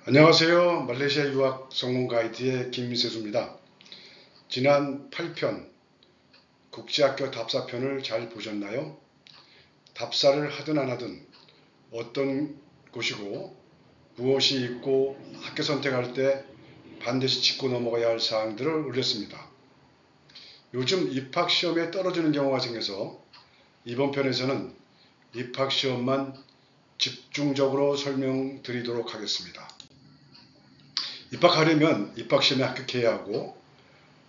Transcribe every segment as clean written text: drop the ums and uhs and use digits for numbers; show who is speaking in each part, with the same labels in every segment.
Speaker 1: 안녕하세요. 말레이시아 유학 성공 가이드의 김민세수입니다. 지난 8편 국제학교 답사편을 잘 보셨나요? 답사를 하든 안 하든 어떤 곳이고 무엇이 있고 학교 선택할 때 반드시 짚고 넘어가야 할 사항들을 올렸습니다. 요즘 입학시험에 떨어지는 경우가 생겨서 이번 편에서는 입학시험만 집중적으로 설명드리도록 하겠습니다. 입학하려면 입학시험에 합격해야 하고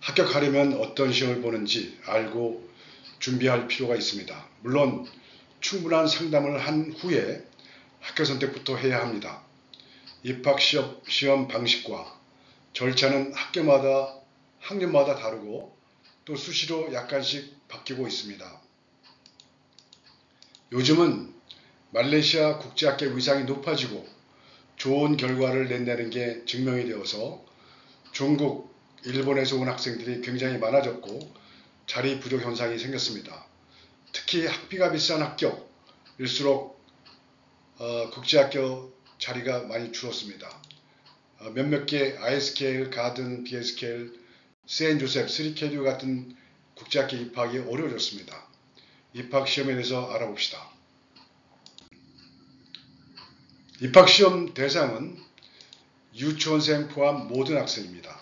Speaker 1: 합격하려면 어떤 시험을 보는지 알고 준비할 필요가 있습니다. 물론 충분한 상담을 한 후에 학교 선택부터 해야 합니다. 입학시험 방식과 절차는 학년마다 다르고 또 수시로 약간씩 바뀌고 있습니다. 요즘은 말레이시아 국제학교 위상이 높아지고 좋은 결과를 낸다는 게 증명이 되어서 중국, 일본에서 온 학생들이 굉장히 많아졌고 자리 부족 현상이 생겼습니다. 특히 학비가 비싼 학교일수록 국제학교 자리가 많이 줄었습니다. 몇몇 개 ISKL, 가든, BSKL, 세인조셉, 스리케듀 같은 국제학교 입학이 어려워졌습니다. 입학시험에 대해서 알아봅시다. 입학시험 대상은 유치원생 포함 모든 학생입니다.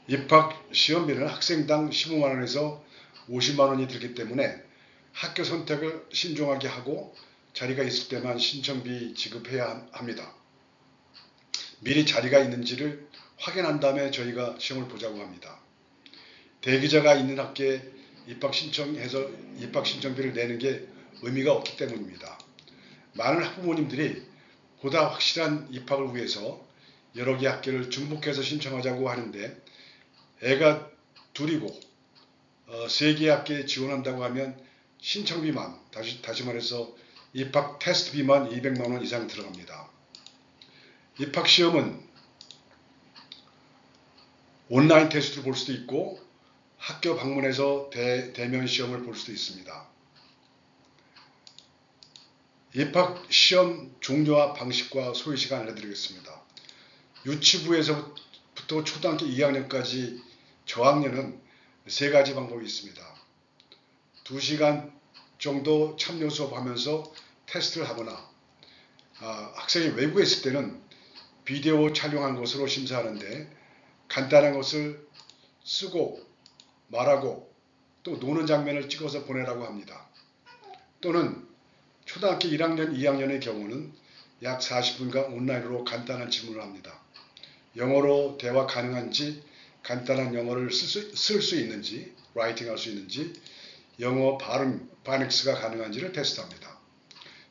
Speaker 1: 입학시험비는 학생당 15만원에서 50만원이 들기 때문에 학교 선택을 신중하게 하고 자리가 있을 때만 신청비 지급해야 합니다. 미리 자리가 있는지를 확인한 다음에 저희가 시험을 보자고 합니다. 대기자가 있는 학교에 입학신청비를 내는 게 의미가 없기 때문입니다. 많은 학부모님들이 보다 확실한 입학을 위해서 여러 개 학교를 중복해서 신청하자고 하는데 애가 둘이고 3개 학교에 지원한다고 하면 신청비만, 다시 말해서 입학 테스트비만 200만원 이상 들어갑니다. 입학시험은 온라인 테스트를 볼 수도 있고 학교 방문해서 대면 시험을 볼 수도 있습니다. 입학시험 종류와 방식과 소요 시간 알려드리겠습니다. 유치부에서부터 초등학교 2학년까지 저학년은 3가지 방법이 있습니다. 2시간 정도 참여 수업하면서 테스트를 하거나 학생이 외국에 있을 때는 비디오 촬영한 것으로 심사하는데 간단한 것을 쓰고 말하고 또 노는 장면을 찍어서 보내라고 합니다. 또는 초등학교 1학년, 2학년의 경우는 약 40분간 온라인으로 간단한 질문을 합니다. 영어로 대화 가능한지, 간단한 영어를 쓸 수 있는지, 라이팅 할 수 있는지, 영어 발음, 파닉스가 가능한지를 테스트합니다.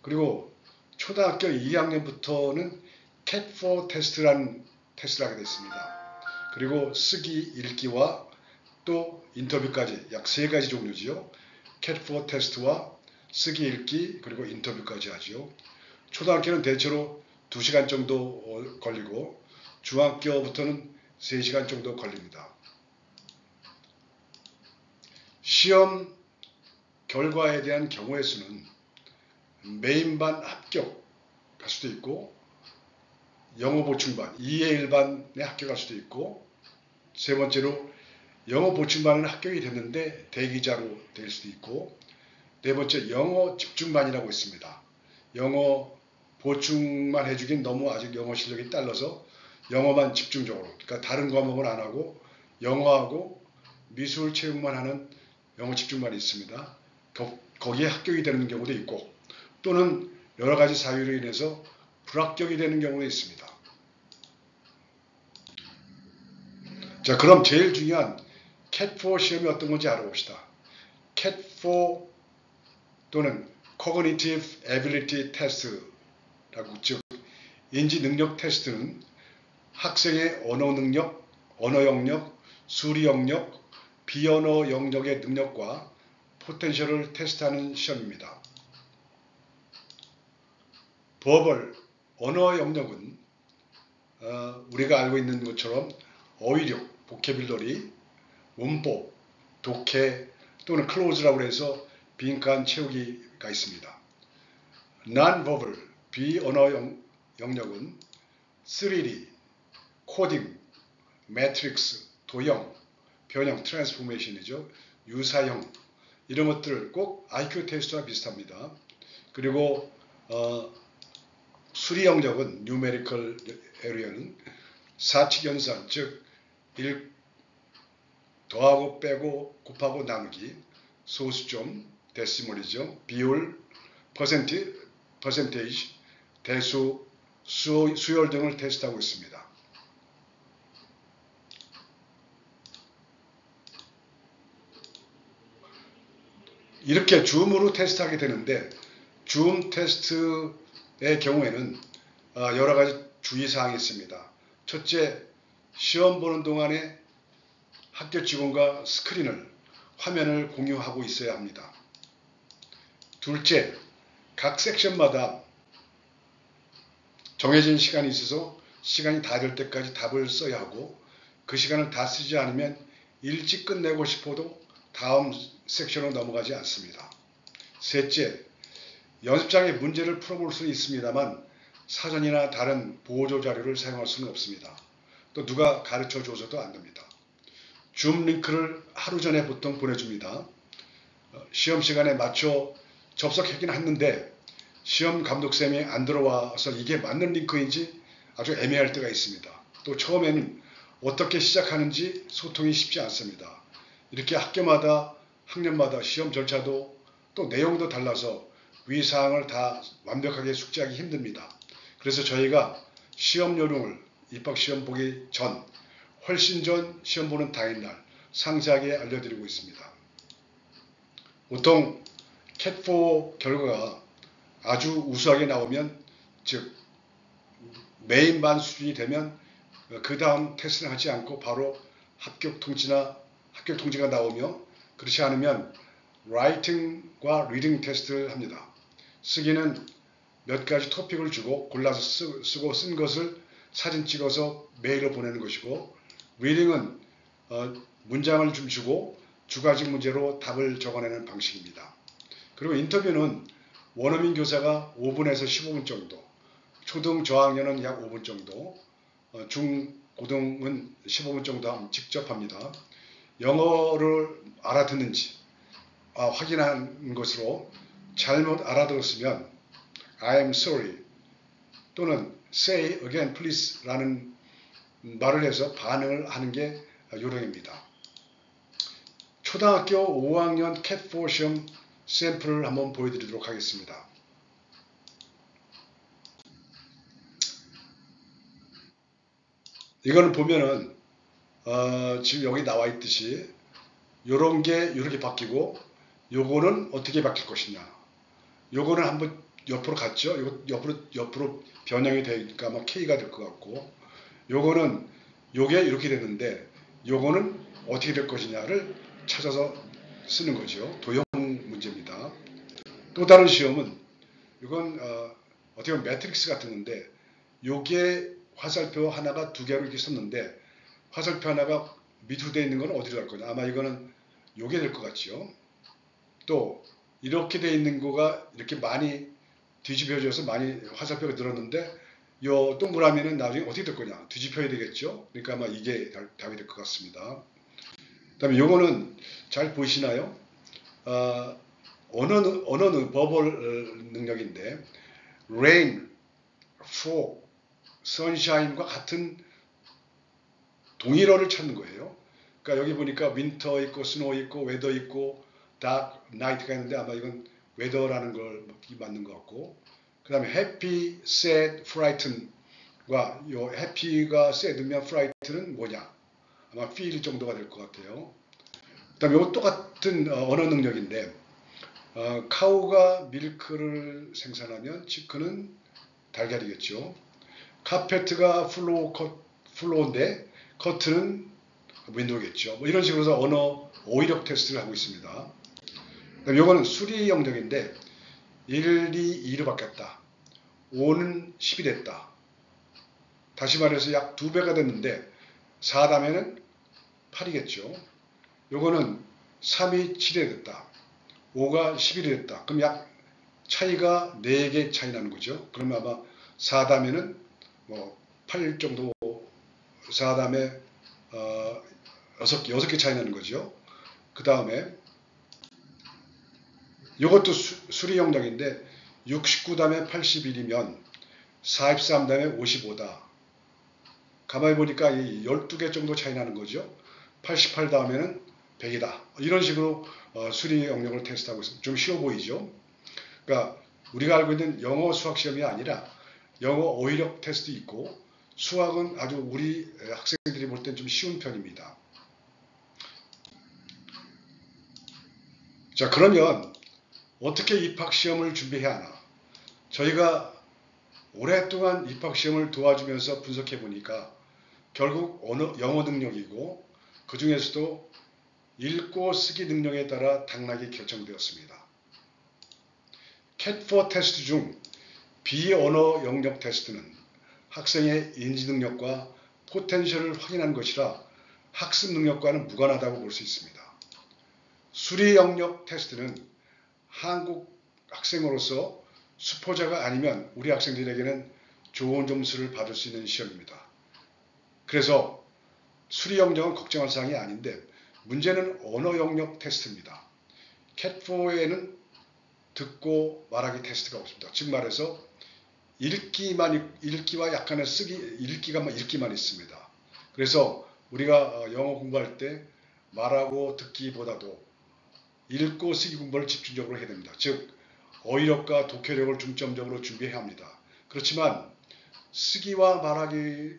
Speaker 1: 그리고 초등학교 2학년부터는 cat4 테스트라는 테스트를 하게 됐습니다. 그리고 쓰기, 읽기와 또 인터뷰까지 약 3가지 종류지요. cat4 테스트와 쓰기, 읽기, 그리고 인터뷰까지 하죠. 초등학교는 대체로 2시간 정도 걸리고 중학교부터는 3시간 정도 걸립니다. 시험 결과에 대한 경우의 수는 메인반 합격할 수도 있고 영어 보충반 2의 1반에 합격할 수도 있고 세 번째로 영어 보충반은 합격이 됐는데 대기자로 될 수도 있고 네 번째 영어 집중반이라고 있습니다. 영어 보충만 해주긴 너무 아직 영어 실력이 딸려서 영어만 집중적으로, 그러니까 다른 과목은 안 하고 영어하고 미술 체육만 하는 영어 집중반이 있습니다. 거기에 합격이 되는 경우도 있고 또는 여러 가지 사유로 인해서 불합격이 되는 경우도 있습니다. 자, 그럼 제일 중요한 cat4 시험이 어떤 건지 알아봅시다. cat4 또는 Cognitive Ability Test라고, 즉 인지 능력 테스트는 학생의 언어 능력, 언어 영역, 수리 영역, 비언어 영역의 능력과 포텐셜을 테스트하는 시험입니다. 버벌, 언어 영역은 우리가 알고 있는 것처럼 어휘력, 보캐뷸러리, 문법, 독해 또는 클로즈라고 해서 빈칸 채우기가 있습니다. non-verbal, 비언어 영역은 3D, 코딩, 매트릭스, 도형, 변형, 트랜스포메이션이죠. 유사형, 이런 것들 꼭 IQ 테스트와 비슷합니다. 그리고 수리 영역은 뉴메리컬 에리어는 사칙 연산, 즉 더하고 빼고 곱하고 나누기, 소수점, 데시멀이죠. 비율, 퍼센테이지, 대수, 수열 등을 테스트하고 있습니다. 이렇게 줌으로 테스트하게 되는데, 줌 테스트의 경우에는 여러 가지 주의사항이 있습니다. 첫째, 시험 보는 동안에 학교 직원과 화면을 공유하고 있어야 합니다. 둘째, 각 섹션마다 정해진 시간이 있어서 시간이 다 될 때까지 답을 써야 하고, 그 시간을 다 쓰지 않으면 일찍 끝내고 싶어도 다음 섹션으로 넘어가지 않습니다. 셋째, 연습장에 문제를 풀어볼 수는 있습니다만 사전이나 다른 보조 자료를 사용할 수는 없습니다. 또 누가 가르쳐 줘서도 안 됩니다. 줌 링크를 하루 전에 보통 보내줍니다. 시험 시간에 맞춰 접속하긴 했는데 시험 감독쌤이 안 들어와서 이게 맞는 링크인지 아주 애매할 때가 있습니다. 또 처음에는 어떻게 시작하는지 소통이 쉽지 않습니다. 이렇게 학년마다 시험 절차도 또 내용도 달라서 위사항을 다 완벽하게 숙지하기 힘듭니다. 그래서 저희가 시험 요령을 입학시험 보기 전, 훨씬 전 시험 보는 당일날 상세하게 알려드리고 있습니다. 보통 캣4 결과가 아주 우수하게 나오면, 즉 메인반 수준이 되면 그 다음 테스트를 하지 않고 바로 합격 통지가 나오며, 그렇지 않으면 라이팅과 리딩 테스트를 합니다. 쓰기는 몇 가지 토픽을 주고 골라서 쓰고 쓴 것을 사진 찍어서 메일로 보내는 것이고, 리딩은 문장을 좀 주고 주가직 문제로 답을 적어내는 방식입니다. 그리고 인터뷰는 원어민 교사가 5분에서 15분 정도, 초등 저학년은 약 5분 정도, 중 고등은 15분 정도 직접 합니다. 영어를 알아듣는지 확인하는 것으로 잘못 알아들었으면 I'm sorry 또는 say again please 라는 말을 해서 반응을 하는 게 요령입니다. 초등학교 5학년 캣4 시험 샘플을 한번 보여드리도록 하겠습니다. 이거는 보면은 지금 여기 나와 있듯이 요런 게 이렇게 바뀌고, 요거는 어떻게 바뀔 것이냐. 요거는 한번 옆으로 갔죠. 이거 옆으로 변형이 되니까 아마 K가 될 것 같고, 요거는 요게 이렇게 되는데 요거는 어떻게 될 것이냐를 찾아서 쓰는 거죠. 도형 문제입니다. 또 다른 시험은 이건 어떻게 보면 매트릭스 같은 건데, 요게 화살표 하나가 두 개로 이렇게 썼는데 화살표 하나가 밑으로 되어 있는 건 어디로 갈 거냐. 아마 이거는 요게 될 것 같죠. 또 이렇게 되어 있는 거가 이렇게 많이 뒤집혀져서 많이 화살표가 늘었는데, 요 동그라미는 나중에 어떻게 될 거냐. 뒤집혀야 되겠죠. 그러니까 아마 이게 답이 될 것 같습니다. 그 다음에 요거는 잘 보이시나요? 언어는 버벌 능력인데 rain, fog, sunshine과 같은 동일어를 찾는 거예요. 그러니까 여기 보니까 winter 있고 snow 있고 weather 있고 dark night가 있는데 아마 이건 weather라는 걸 맞는 것 같고, 그 다음에 happy, sad, frightened과 요 happy가 sad면 frightened는 뭐냐. 아마 feel 정도가 될 것 같아요. 그 다음에 이거 똑같은 언어 능력인데 카우가 밀크를 생산하면 치크는 달걀이겠죠. 카페트가 플로우인데 커트는 윈도우겠죠. 뭐 이런 식으로 언어 어휘력 테스트를 하고 있습니다. 그다음에 이거는 수리 영역인데 1, 2, 2로 바뀌었다. 5는 10이 됐다. 다시 말해서 약 2배가 됐는데 4다음에는 8이겠죠. 요거는 3이 7이 됐다. 5가 11이 됐다. 그럼 약 차이가 4개 차이 나는 거죠. 그러면 아마 4다음에는 뭐 8 정도 4다음에 6개 차이 나는 거죠. 그 다음에 이것도 수리 영역인데 69 다음에 81이면 43 다음에 55다. 가만히 보니까 이 12개 정도 차이 나는 거죠. 88 다음에는 100이다. 이런 식으로 수리 영역을 테스트하고 있습니다. 좀 쉬워 보이죠. 그러니까 우리가 알고 있는 영어 수학 시험이 아니라 영어 어휘력 테스트 있고, 수학은 아주 우리 학생들이 볼 땐 좀 쉬운 편입니다. 자, 그러면 어떻게 입학시험을 준비해야 하나? 저희가 오랫동안 입학시험을 도와주면서 분석해 보니까 결국 영어 능력이고, 그 중에서도 읽고 쓰기 능력에 따라 당락이 결정되었습니다. 캣4 테스트 중 비언어 영역 테스트는 학생의 인지 능력과 포텐셜을 확인하는 것이라 학습 능력과는 무관하다고 볼 수 있습니다. 수리 영역 테스트는 한국 학생으로서 수포자가 아니면 우리 학생들에게는 좋은 점수를 받을 수 있는 시험입니다. 그래서 수리 영역은 걱정할 사항이 아닌데, 문제는 언어 영역 테스트입니다. 캣4에는 듣고 말하기 테스트가 없습니다. 즉 말해서 읽기와 약간의 읽기만 있습니다. 그래서 우리가 영어 공부할 때 말하고 듣기보다도 읽고 쓰기 공부를 집중적으로 해야 됩니다. 즉 어휘력과 독해력을 중점적으로 준비해야 합니다. 그렇지만 쓰기와 말하고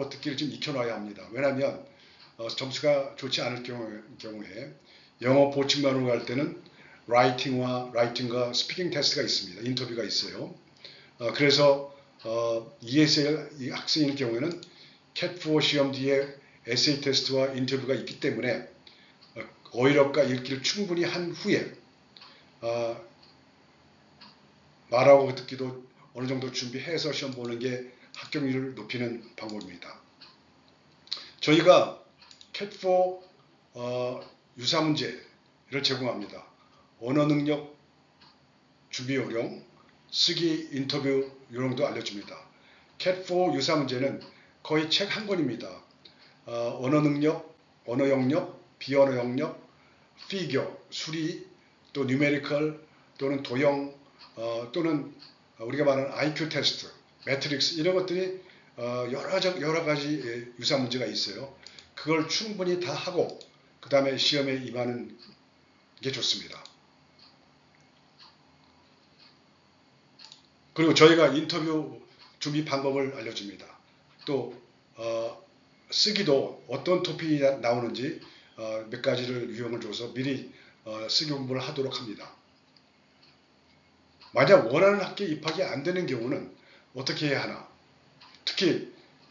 Speaker 1: 듣기를 좀 익혀놔야 합니다. 왜냐하면 점수가 좋지 않을 경우에 영어 보충반으로 갈 때는 라이팅과 스피킹 테스트가 있습니다. 인터뷰가 있어요. 그래서 ESL 학생일 경우에는 캣4 시험 뒤에 에세이 테스트와 인터뷰가 있기 때문에 어휘력과 읽기를 충분히 한 후에 말하고 듣기도 어느 정도 준비해서 시험 보는 게 합격률을 높이는 방법입니다. 저희가 캣4 유사 문제를 제공합니다. 언어 능력 준비 요령, 쓰기 인터뷰 요령도 알려줍니다. 캣4 유사 문제는 거의 책 한 권입니다. 언어 능력, 언어 영역, 비언어 영역, 피겨, 수리, 또 뉴메리컬 또는 도형, 또는 우리가 말하는 IQ 테스트, 매트릭스, 이런 것들이 여러 가지 유사 문제가 있어요. 그걸 충분히 다 하고 그 다음에 시험에 임하는 게 좋습니다. 그리고 저희가 인터뷰 준비 방법을 알려줍니다. 또 쓰기도 어떤 토픽이 나오는지 몇 가지를 유형을 줘서 미리 쓰기 공부를 하도록 합니다. 만약 원하는 학교에 입학이 안 되는 경우는 어떻게 해야 하나? 특히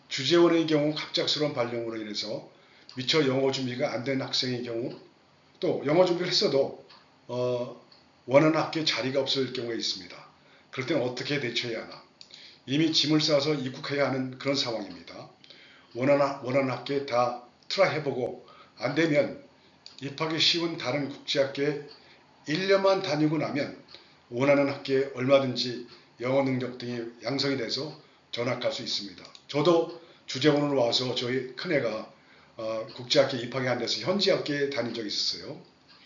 Speaker 1: 주재원의 경우 갑작스러운 발령으로 인해서 미처 영어 준비가 안 된 학생의 경우, 또 영어 준비를 했어도 원하는 학교에 자리가 없을 경우가 있습니다. 그럴 때는 어떻게 대처해야 하나? 이미 짐을 싸서 입국해야 하는 그런 상황입니다. 원하는 학교에 다 트라이 해보고 안 되면 입학이 쉬운 다른 국제학교에 1년만 다니고 나면 원하는 학교에 얼마든지 영어 능력 등이 양성이 돼서 전학할 수 있습니다. 저도 주재원으로 와서 저희 큰애가 국제학교에 입학이 안 돼서 현지 학교에 다닌 적이 있었어요.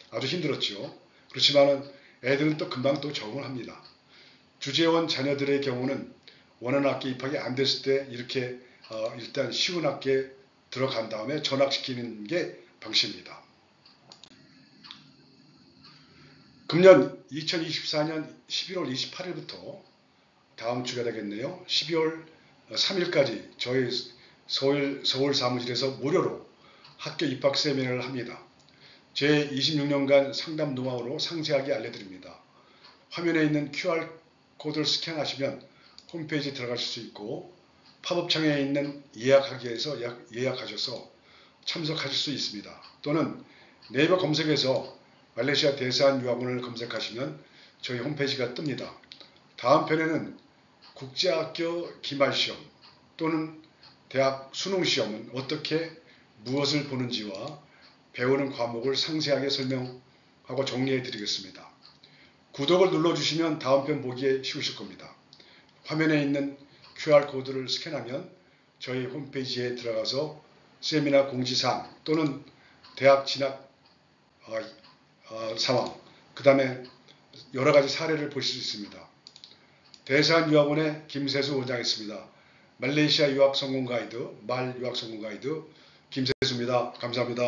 Speaker 1: 아주 힘들었죠. 그렇지만 애들은 또 금방 또 적응을 합니다. 주재원 자녀들의 경우는 원하는 학교에 입학이 안 됐을 때 이렇게 일단 쉬운 학교에 들어간 다음에 전학시키는 게 방식입니다. 금년 2024년 11월 28일부터 다음 주가 되겠네요. 12월 3일까지 저희 서울 사무실에서 무료로 학교 입학 세미나를 합니다. 제 26년간 상담 노하우로 상세하게 알려드립니다. 화면에 있는 QR코드를 스캔하시면 홈페이지에 들어가실 수 있고, 팝업창에 있는 예약하기에서 예약하셔서 참석하실 수 있습니다. 또는 네이버 검색에서 말레이시아 대산 유학원을 검색하시면 저희 홈페이지가 뜹니다. 다음 편에는 국제학교 기말시험 또는 대학 수능시험은 어떻게 무엇을 보는지와 배우는 과목을 상세하게 설명하고 정리해 드리겠습니다. 구독을 눌러주시면 다음 편 보기에 쉬우실 겁니다. 화면에 있는 QR코드를 스캔하면 저희 홈페이지에 들어가서 세미나 공지사항 또는 대학 진학 상황, 그 다음에 여러 가지 사례를 보실 수 있습니다. 대산유학원의 김세수 원장이었습니다. 말레이시아 유학 성공 가이드, 말 유학 성공 가이드 김세수입니다. 감사합니다.